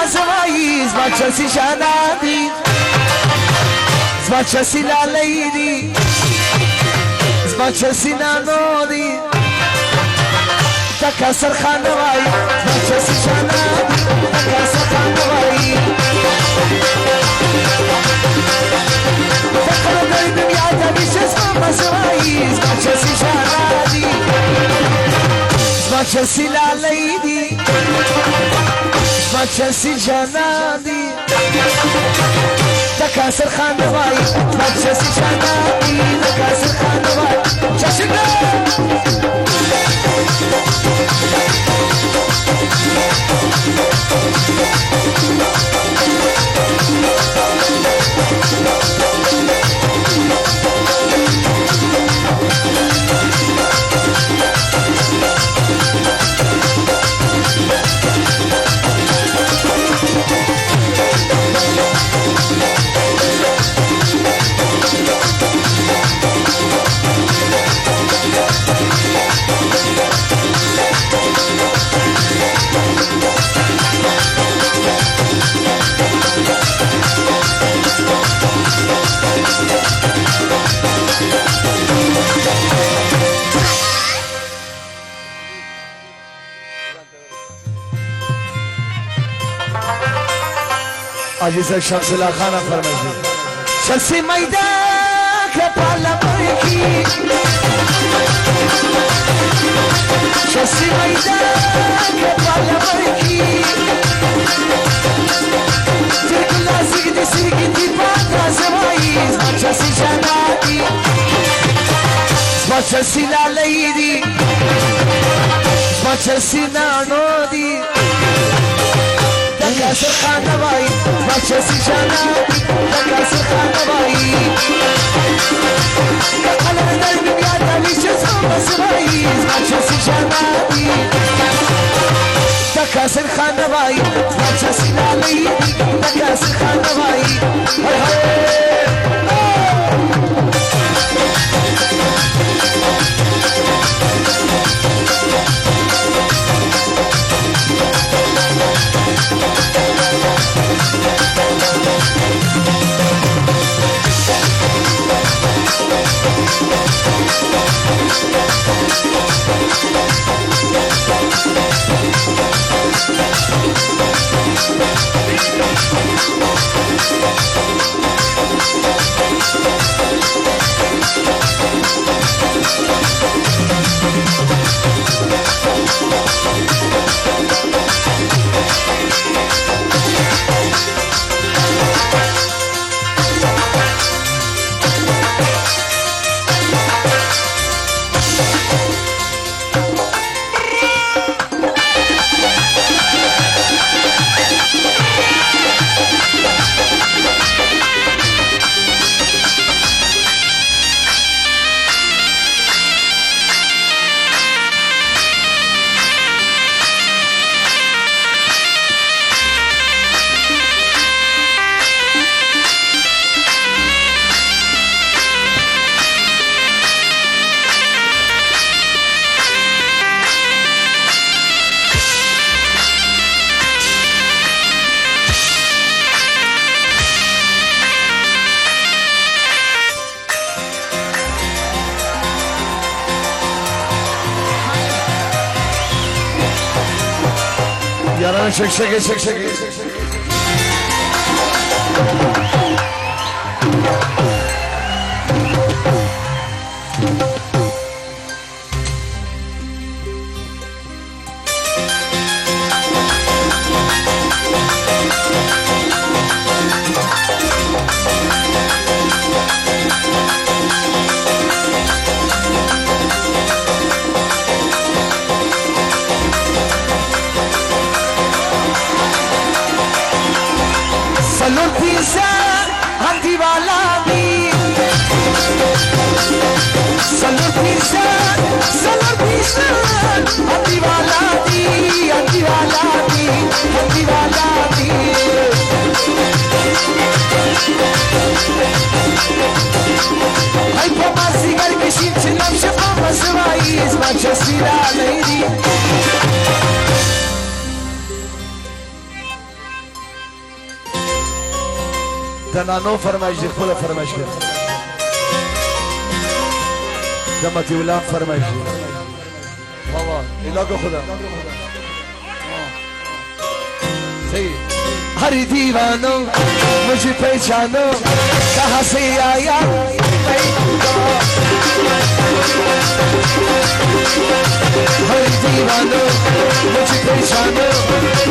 mazwai zwacha si shanadi zwacha si la lady zwacha si nanodi takasar khanwai zwacha si shanadi takasar khanwai takar daydim ya tabishes mazwai zwacha si shanadi zwacha si la lady zwacha si shanadi takasar khanwai zwacha si shanadi takasar khanwai chashina عزیز شمسلا خانه فرمایید شمس میدان که بالا مرکی شمس میدان که بالا مرکی ترکلا سیگدی سیگدی پاتا زماییز مچسی جنادی مچسی لالیدی مچسی نانودی takasar khanwai zwacha si shanadi takasar khanwai takar daydim ya tabishes mazwai zwacha si shanadi takasar khanwai zwacha si la lady takasar khanwai hay hay Yaranı çek. Salud pizza, antivala di. Salud pizza, antivala di, antivala di, antivala di. Ay papa sigar kişin çınam şafa masvaiz maçasıyla lady. تنانو فرمایش دی خپل فرمایش کړ دمتی ولا فرمایش دی بابا علاقه خدا صحیح हर दीवानो मुझे पहचानो कहाँ से आया हर दीवानो मुझे पहचानो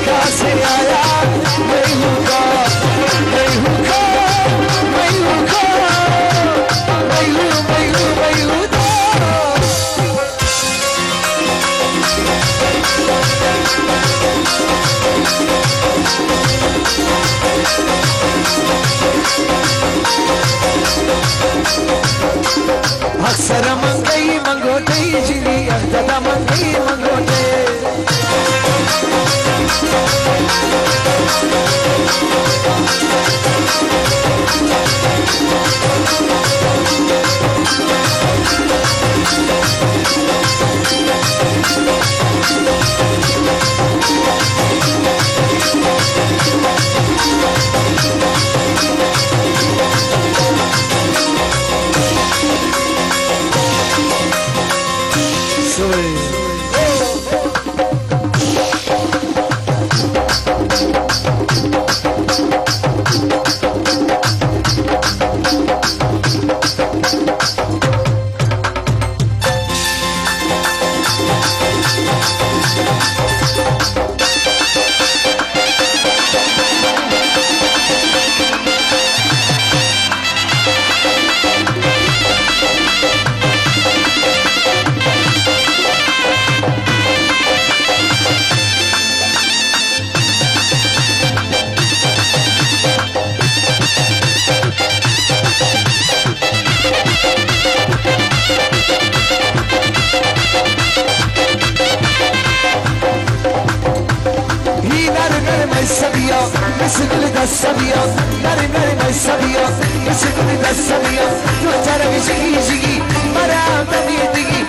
कहाँ से आया मैं हूँ कौन मैं हूँ कौन मैं हूँ कौन मैं हूँ मैं हूँ मैं हूँ अक्सर मंगई मंगोटे जिली अंतदा मंगई मंगोटे السبيا ناري ناري ما السبيا مسكني ده السبيا تحترق جيجي جيجي مرام تبي تجي